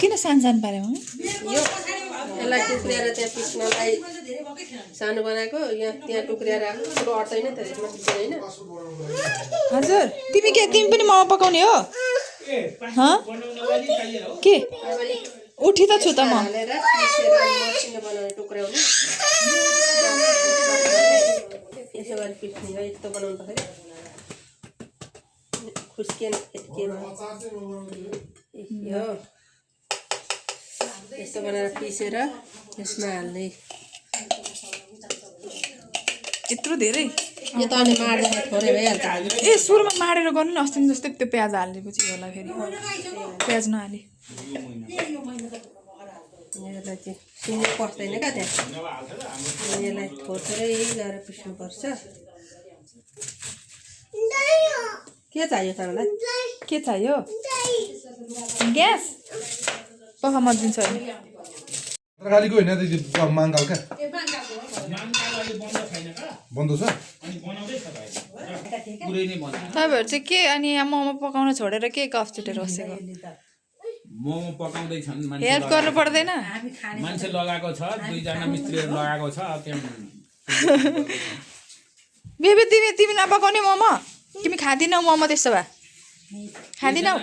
किन सानसानो पार्यो यो यसलाई टुक्रिएर त्यहाँ पिस्नलाई सानो बनाएको यहाँ त्यहाँ टुक्रिएर ठुलो अट्दैन त यसमा होइन हजुर तिमी पनि मोमो पकाउने हो के उठी त छु त म हालेर पिसेर मसिनो बनाउने टुक्राउने यसो गरी पिस्ने हो यस्तो बनाउँदाखेरि खुस्किएन यतिकेमा यो यस्तो बनाएर पिसेर यसमा हाल्ने यत्रो धेरै यो त अनि माड्दाखेरि थोरै भइहाल्छ ए सुरुमा माडेर गर्नु न अस्ति जस्तै त्यो प्याज हालेपछि होला फेरि प्याज नहाले यसलाई चाहिँ सिमी पस्दैन क्या त्यहाँ यसलाई थोरै गरेर पिस्नुपर्छ के चाहियो तपाईँलाई के चाहियो ग्यास पख म दिन्छु अहिले खालीको होइन त माङ्गाल क्या बन्द छ तपाईँहरू चाहिँ के अनि यहाँ मोमो पकाउन छोडेर के गफ छुटेर बसेको मोमो पकाउँदैछन् मान्छे हेल्प गर्नु पर्दैन मान्छे लगाएको छ दुईजना मिस्त्रीहरू लगाएको छ बेबी तिमी नपकाउने मोमो तिमी खाँदिनौ मोमो त्यसो भए खाँदिनौ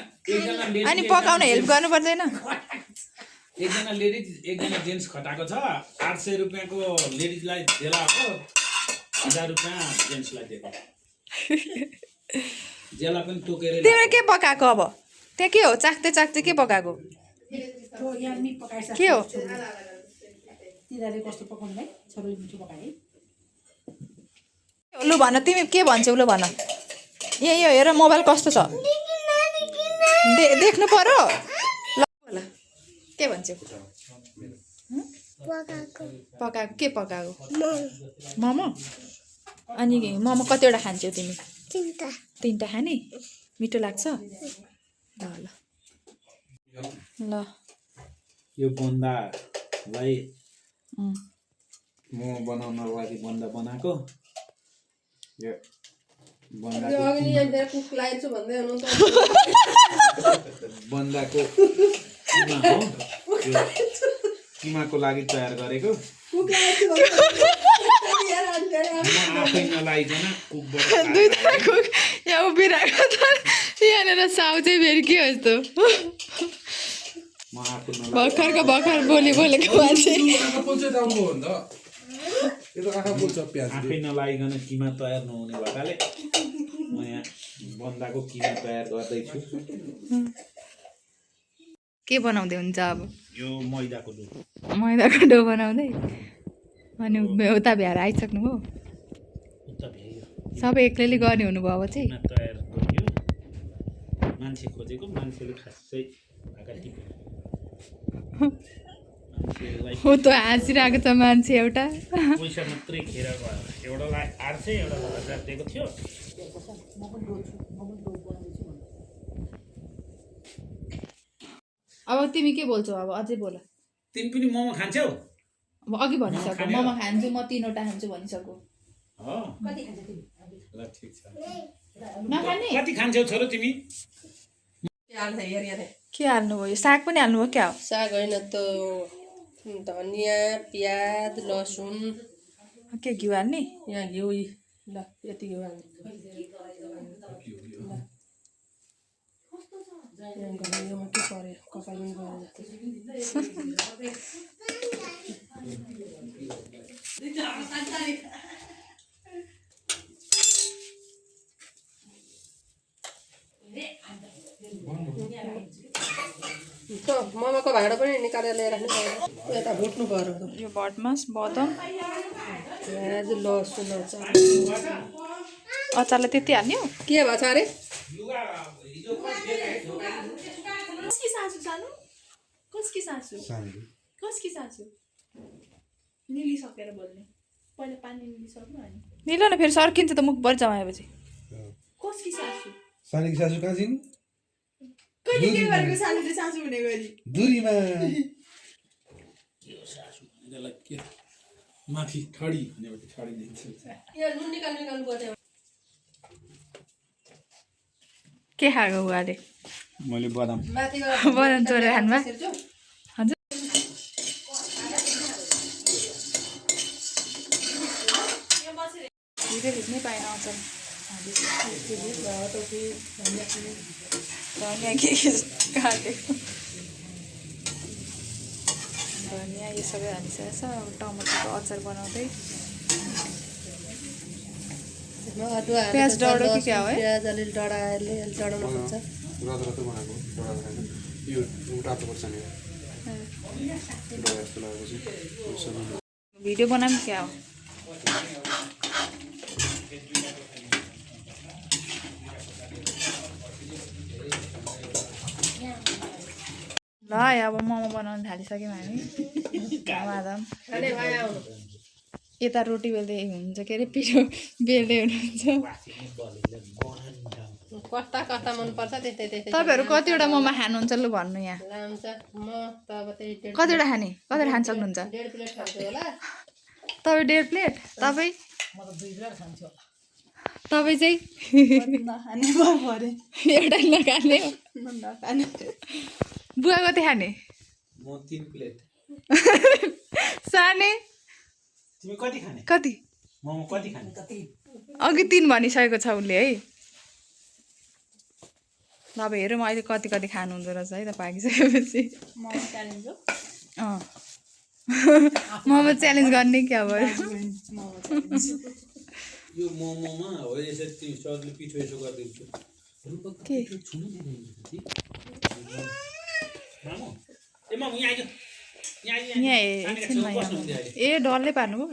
अनि पकाउन हेल्प गर्नु पर्दैन एकजना लेडिज एकजना जेन्ट्स खटाएको छ 800 रुपियाँको लेडिजलाई जेलाको 1000 रुपियाँ जेन्ट्सलाई दिएको जेला पनि तोकेर तिमीले के पकाएको अब त्यहाँ के हो चाख्दै के पकाएको के हो लु भन तिमी के भन्छौ लु भन यो हेर मोबाइल कस्तो छ देख्नु पर्यो ल के भन्छौ पकाएको के पकाएको मोमो अनि मोमो कतिवटा खान्छौ तिमी तीनटा खाने मिठो लाग्छ ल ल ल यो बन्दालाई मोमो बनाउनको लागि बन्दा बनाएको यो बन्दाको किमाको लागि तयार गरेको आफै नलाइकन कुक यहाँ उभिरहेको त यहाँनिर साउ चाहिँ फेरि के हो यस्तो भर्खरको भर्खर बोलेको मान्छे आफै नलाइकन किमा तयार नहुने भएकाले म यहाँ बन्दाको किमा तयार गर्दैछु के बनाउँदै हुन्छ अब यो मैदाको डो बनाउँदै अनि उता भ्याएर आइसक्नु हो सबै एक्लैले गर्ने हुनुभयो अब चाहिँ तयार गरियो मान्छे खोजेको मान्छेले खासै हो त हाँसिरहेको छ मान्छे एउटा पैसा मात्रै खेर भयो एउटालाई 800 एउटालाई 1000 दिएको थियो अब तिमी के बोल्छौ अब अझै बोल तिमी पनि मोमो खान्छौ अब अघि भनिसक्यो मोमो खान्छु म 3वटा खान्छु भनिसक्यो हो कति खान्छ तिमी ल ठीक छ नखाने कति खान्छौ छोरो तिमी के हाल्नु भयो साग पनि हाल्नु भयो क्या हो साग होइन त धनियाँ प्याज लसुन के घिउ हाल्ने यहाँ घिउ ल यति घिउ हाल्ने घरैमा के पर्यो कपाल पनि गएर मोमोको भाँडा पनि निकालेर ल्याएर राख्नु पर्यो यता भुट्नु पर्यो यो भटमास बदम प्याज लसुन अचारलाई त्यति हाल्ने हो के भन्छ अरे कसकी सासु निलिसकेर बोल्ने पहिला पानी निलिसक्नु अनि निल न फेरि सर्किन्छ त मुखभरि जमाएपछि कसकी सासु सानीकी सासु कहाँ छिन् कहिले के गरेको सासुले सासु हुने गरी दुरीमा यसलाई के माथि ठडी भनेपछि ठडी दिन्छ यो नुन निकाल्नु पर्छ के खाएको बुवाले मैले बदाम माथिबाट बदाम चोरेर खानुभयो? छिर्छु। हजुर भिडियो खिच्नै पाएन अचल धनियाँ के काटेको धनियाँ यो सबै हालिसकेको छ अब टमाटरको अचार बनाउँदै अदुवा प्याज डढो कि क्या हो है? प्याज अलिअलि डढाएर डढाउन खोज्छ। रातो बनाएको डढा खाने यो रातो खोर्सानी डढा जस्तो लागेपछि भिडियो बनाऊँ क्या हो ल है अब मोमो बनाउनु थालिसक्यौँ हामी आमादम खाने भाइ आउनु। यता रोटी बेल्दै हुनुहुन्छ के अरे पिठो बेल्दै हुनुहुन्छ कस्ता कस्ता मनपर्छ त्यस्तै त्यस्तै तपाईँहरू कतिवटा मोमो खानुहुन्छ लु भन्नु यहाँ लान्छ। म त अब त्यही कतिवटा खाने कतिवटा खान सक्नुहुन्छ 1.5 प्लेट खान्छु होला। तपाईँ 1.5 प्लेट तपाईँ तपाईँ चाहिँ एउटै नखाने हो बुवा कति खाने म 3 प्लेट साने तिमी कति खाने कति मोमो कति खाने अघि 3 भनिसकेको छ उसले है अब हेरौँ अहिले कति कति खानुहुँदो रहेछ है त पाकिसकेपछि मोमो च्यालेन्ज गर्ने क्या अब यो मोमोमा हो यसरी तिमी सरले पिठो यसो गरिदिन्छु के मामु ए मामु यहाँ आइज यहाँ एकछिनमा यहाँ ए डल्लै पार्नुभयो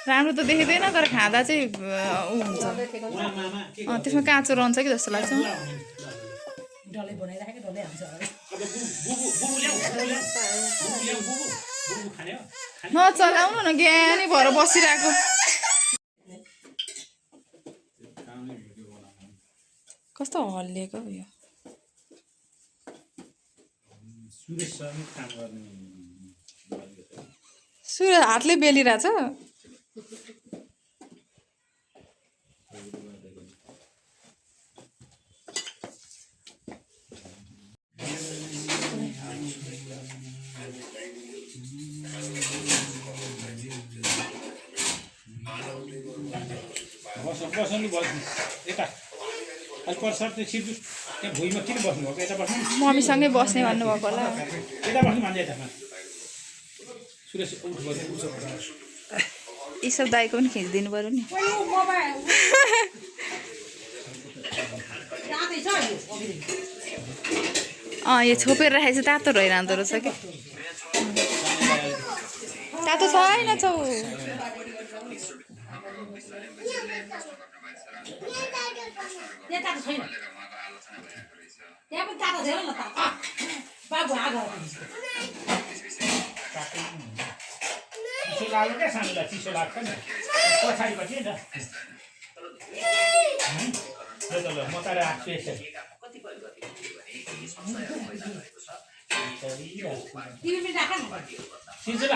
राम्रो त देखिँदैन तर खाँदा चाहिँ ऊ हुन्छ मामा के त्यसमा काँचो रहन्छ कि जस्तो लाग्छ अब बुबु ल्याऊ बुबु खाने हो नचलाउनु न ज्ञानी भएर बसिरहेको कस्तो हल्लिएको यो सुरेश सरले काम गर्ने सुर हातले बेलिरहेछ बस्नु बस्नु यता अहिले पर्सर त्यो सिर्जु त्यहाँ भुइँमा किन बस्नु भएको यता बस्नु मम्मीसँगै बस्ने भन्नुभएको होला यता बस्नु भन्छ यता सुरेश उठ गर्नु ईश्वर दाईको पनि खिचिदिनु पऱ्यो नि यो छोपेर राखेको चाहिँ तातो रहिरहँदो रहेछ कि तातो छैन छौ चिसो लाग्यो क्या सानोलाई चिसो लाग्छ नि पछाडिपट्टि नि त ल म त राख्छु यसरी चिन्छु ल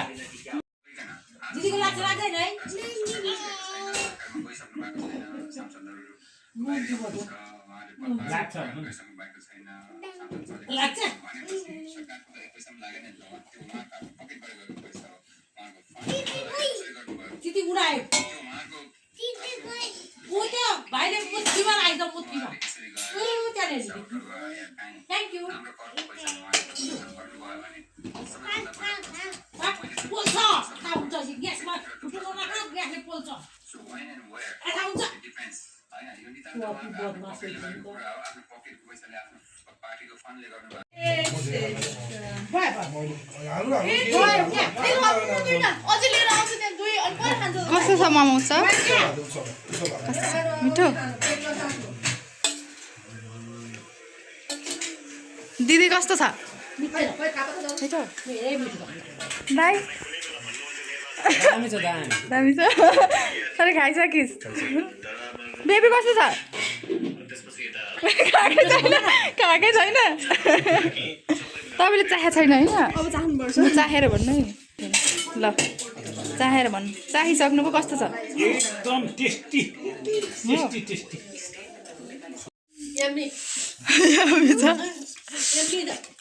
दिदीको लाग्छ लाग्दैन है लाग्छ लाग्छ दिदी उडायो ऊ त्यो भाइले मुठीमा आइज मुठीमा त्यहाँनिर थ्याङ्क यू पोल्छ थाहा हुन्छ ग्यासमा फुटुलो राख ग्यासले पोल्छ थाहा हुन्छ कस्तो छ मोमो छ मिठो दिदी कस्तो छ मिठो दाइ दामी छ तर खाइसकिस् बेबी कस्तो छ खाएकै छैन तपाईँले चाहे छैन होइन अब चाख्नुपर्छ चाखेर भन्नु है ल चाहेर भन्नु चाखिसक्नु पो कस्तो छ एकदम tasty tasty tasty yummy yummy छ यम्मी